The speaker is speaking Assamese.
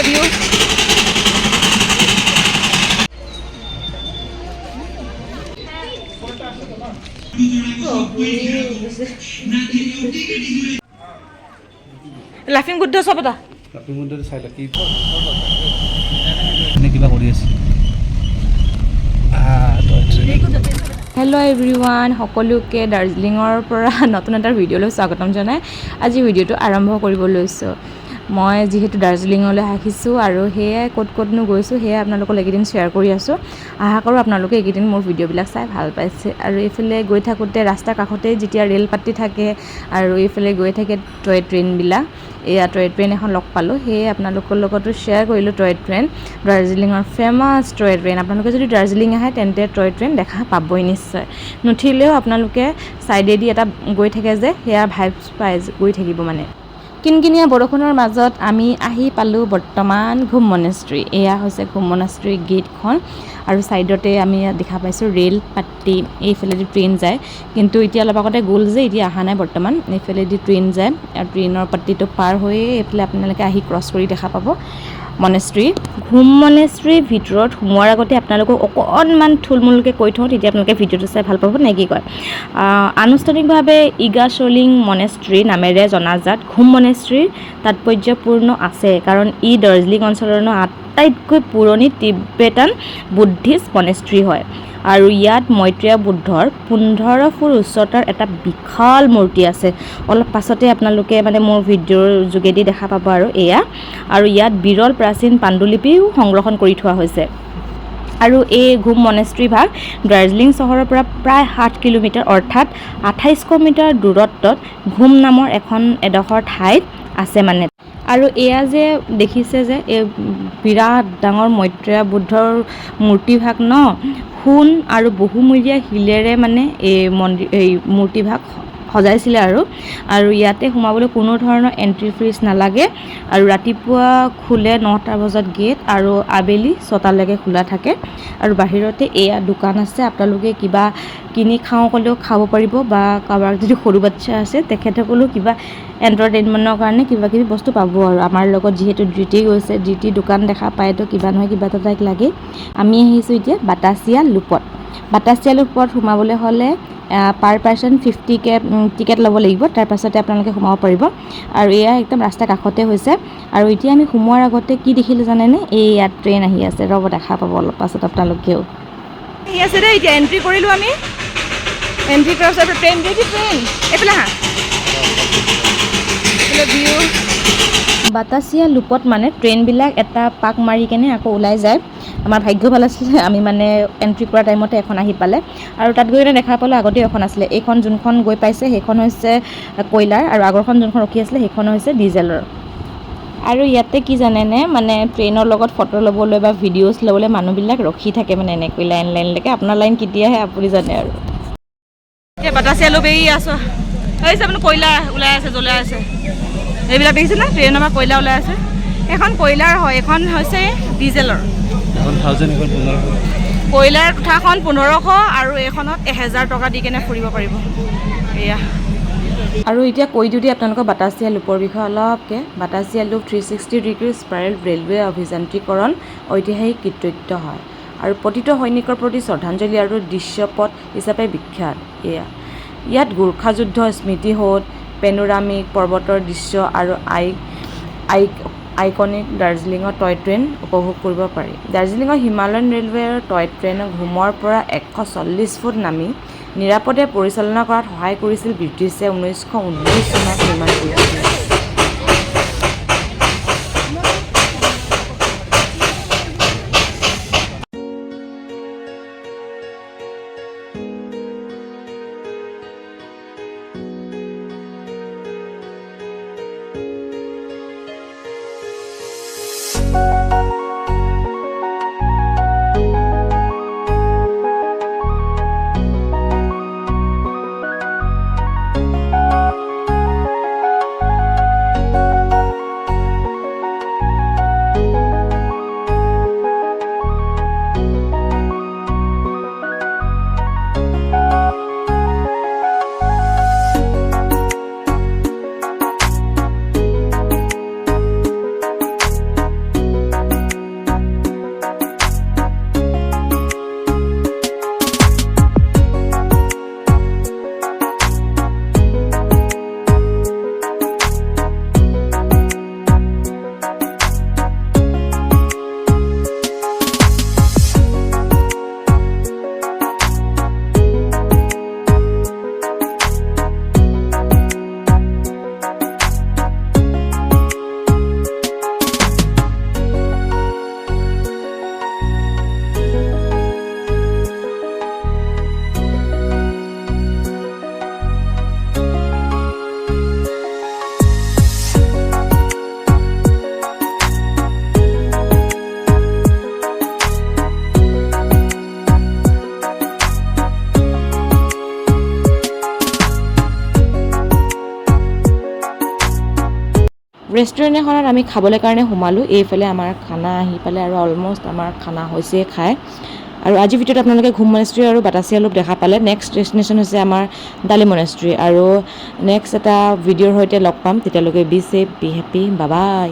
the view. Laughing good does apa? Laughing good does side lagi. Ini kita kori আছে. Hello everyone, সকলোকে দাৰ্জিলিঙৰ পৰা নতুন এটা ভিডিঅ'লৈ স্বাগতম জনাই আজি ভিডিঅ'টো আৰম্ভ কৰিব লৈছো মই যেহেতু দাৰ্জিলিঙলৈ আহিছো আৰু হেয়া ক'ত গৈছো হেয়া আপোনালোকক একেদিন শ্বেয়াৰ কৰি আছো আশা কৰো আপোনালোকে একেদিন মোৰ ভিডিঅ'বিলাক চাই ভাল পাইছে আৰু এইফালে গৈ থাকোতে ৰাস্তা কাষতে যেতিয়া ৰেল পাত্তি থাকে আৰু এইফালে গৈ থাকে টয় ট্ৰেইন বিলাক এয়া টয় ট্ৰেইন এখন লগ পালো হে আপোনালোকৰ লগতো শ্বেয়াৰ কৰিলো টয় ট্ৰেইন দাৰ্জিলিঙৰ ফেমাস টয় ট্ৰেইন আপোনালোকে যদি দাৰ্জিলিং আহে তেন্তে টয় ট্ৰেইন দেখা পাবই নিশ্চয় নুঠিলেও আপোনালোকে সাইডেদি এটা গৈ থাকে যে হেয়া ভাইবছ পাই গৈ থাকিব মানে কিনকিনিয়া বৰষুণৰ মাজত আমি আহি পালো বৰ্তমান ঘুম মনেষ্ট্ৰী এয়া হৈছে ঘুম মনেষ্ট্ৰী গেটখন আৰু সাইডতে আমি দেখা পাইছো ৰেল পাত্তি এইফালেদি ট্ৰেইন যায় কিন্তু এতিয়া অলপ আগতে গ'ল যে এতিয়া আহা নাই বৰ্তমান এইফালেদি ট্ৰেইন যায় আৰু ট্ৰেইনৰ পাত্তিটো পাৰ হৈ এইফালে আপোনালোকে আহি ক্ৰছ কৰি দেখা পাব মনেষ্ট্ৰী ঘুম মনেষ্ট্ৰী ভিতৰত সোমোৱাৰ আগতে আপোনালোকক অকণমান থুলমুলকৈ কৈ থওঁ তেতিয়া আপোনালোকে ভিডিঅ'টো চাই ভাল পাব নে কি কয় আনুষ্ঠানিকভাৱে ইগাচলিং মনেষ্ট্ৰী নামেৰে জনাজাত ঘুম মনেষ্ট্ৰীৰ তাৎপৰ্যপূৰ্ণ আছে কাৰণ ই দাৰ্জিলিং অঞ্চলৰ আটাইতকৈ পুৰণি তিবেটান বুদ্ধিষ্ট মনেষ্ট্ৰী হয় আৰু ইয়াত মৈত্ৰেয় বুদ্ধৰ 15 ফুট উচ্চতাৰ এটা বিশাল মূৰ্তি আছে অলপ পাছতে আপোনালোকে মানে মোৰ ভিডিঅ'ৰ যোগেদি দেখা পাব আৰু এয়া আৰু ইয়াত বিৰল প্ৰাচীন পাণ্ডুলিপিও সংৰক্ষণ কৰি থোৱা হৈছে আৰু এই ঘুম মনেষ্ট্ৰী ভাগ দাৰ্জিলিং চহৰৰ পৰা প্ৰায় 7 কিলোমিটাৰ অৰ্থাৎ 2800 মিটাৰ দূৰত্বত ঘুম নামৰ এখন এডোখৰ ঠাইত আছে মানে আৰু এয়া যে দেখিছে যে এই বিৰাট ডাঙৰ মৈত্ৰেয় বুদ্ধৰ মূৰ্তিভাগ ন সোণ আৰু বহুমূলীয়া শিলেৰে মানে এই মূৰ্তিভাগ সজাইছিলে আৰু ইয়াতে সোমাবলৈ কোনো ধৰণৰ এন্ট্ৰি ফিজ নালাগে আৰু ৰাতিপুৱা খুলে 9টা বজাত গেট আৰু আবেলি 6টালৈকে খোলা থাকে আৰু বাহিৰতে এয়া দোকান আছে আপোনালোকে কিবা কিনি খাওঁ ক'লেও খাব পাৰিব বা কাৰোবাৰ যদি সৰু বাচ্চা আছে তেখেতসকলেও কিবা এণ্টাৰটেইনমেণ্টৰ কাৰণে কিবা কিবি বস্তু পাব আৰু আমাৰ লগত যিহেতু ডিটি গৈছে ডিটি দোকান দেখা পায়তো কিবা নহয় কিবা এটা তাইক লাগে আমি আহিছোঁ এতিয়া বাটাচিয়া লুপত সোমাবলৈ হ'লে পাৰ পাৰ্চন 50কে টিকেট ল'ব লাগিব তাৰ পাছতে আপোনালোকে সোমাব পাৰিব আৰু এয়া একদম ৰাস্তা কাষতে হৈছে আৰু এতিয়া আমি সোমোৱাৰ আগতে কি দেখিলোঁ জানেনে এই ইয়াত ট্ৰেইন আহি আছে ৰ'ব দেখা পাব অলপ পাছত আপোনালোকেও আহি আছে দেই এতিয়া এণ্ট্ৰি কৰিলোঁ আমি এণ্ট্ৰি কৰাৰ পিছত ট্ৰেইন এইফালে হা ভিউ বাটাচিয়া লুপত মানে ট্ৰেইনবিলাক এটা পাক মাৰি কেনে আকৌ ওলাই যায় আমাৰ ভাগ্য ভাল আছিলে আমি মানে এণ্ট্ৰি কৰা টাইমতে এখন আহি পালে আৰু তাত গৈ দেখা পালোঁ আগতে এখন আছিলে এইখন যোনখন গৈ পাইছে সেইখন হৈছে কয়লাৰ আৰু আগৰখন যোনখন ৰখি আছিলে সেইখন হৈছে ডিজেলৰ আৰু ইয়াতে কি জানেনে মানে ট্ৰেইনৰ লগত ফটো ল'বলৈ বা ভিডিঅ'জ ল'বলৈ মানুহবিলাক ৰখি থাকে মানে এনেকৈ লাইনলৈকে আপোনাৰ লাইন কেতিয়া আহে আপুনি জানে আৰু এই বাটাচিয়া লুপ এই আছোঁ এই চাবলৈ কয়লা ওলাই আছে জ্বলাই আছে এইবিলাক দেখিছে না ট্ৰেইনৰ পৰা কয়লা ওলাই আছে এখন কয়লাৰ হয় এখন হৈছে ডিজেলৰ কয়লাৰ কোঠাখন 1500 আৰু এইখনত 1000 টকা দি কেনে ফুৰিব পাৰিব এয়া আৰু এতিয়া কৈ দিওঁ আপোনালোকৰ বাটাচিয়া লুপৰ বিষয়ে অলপকৈ বাটাচিয়া লুপ 360 ডিগ্ৰী স্পাইৰেল ৰেলৱে অভিযান্ত্ৰিকৰণ ঐতিহাসিক কৃতিত্ব হয় আৰু প্ৰতিটো সৈনিকৰ প্ৰতি শ্ৰদ্ধাঞ্জলি আৰু দৃশ্যপট হিচাপে বিখ্যাত ইয়াত গোৰ্খা যুদ্ধ স্মৃতিসৌধ পেনোৰামিক পৰ্বতৰ দৃশ্য আৰু আইকনিক দাৰ্জিলিঙৰ টয় ট্ৰেইন উপভোগ কৰিব পাৰি দাৰ্জিলিঙৰ হিমালয়ান ৰেলৱেৰ টয় ট্ৰেইনে ঘুমৰ পৰা 140 ফুট নামি নিৰাপদে পৰিচালনা কৰাত সহায় কৰিছিল ব্ৰিটিছে 1919 চনত নিৰ্মাণ কৰিছিল ৰেষ্টুৰেণ্ট এখনত আমি খাবলৈ কাৰণে সোমালোঁ। এইফালে আমাৰ খানা আহি পালে আৰু অলম'ষ্ট আমাৰ খানা হৈছে খাই। আৰু আজিৰ ভিডিঅ'ত আপোনালোকে ঘুম মনেষ্ট্ৰী আৰু বাটাচিয়া লোপ দেখা পালে। নেক্সট ডেষ্টিনেশ্যন হৈছে আমাৰ ডালি মনেষ্ট্ৰী। আৰু নেক্সট এটা ভিডিঅ'ৰ সৈতে লগ পাম। তেতিয়ালৈকে be safe, be happy, bye by.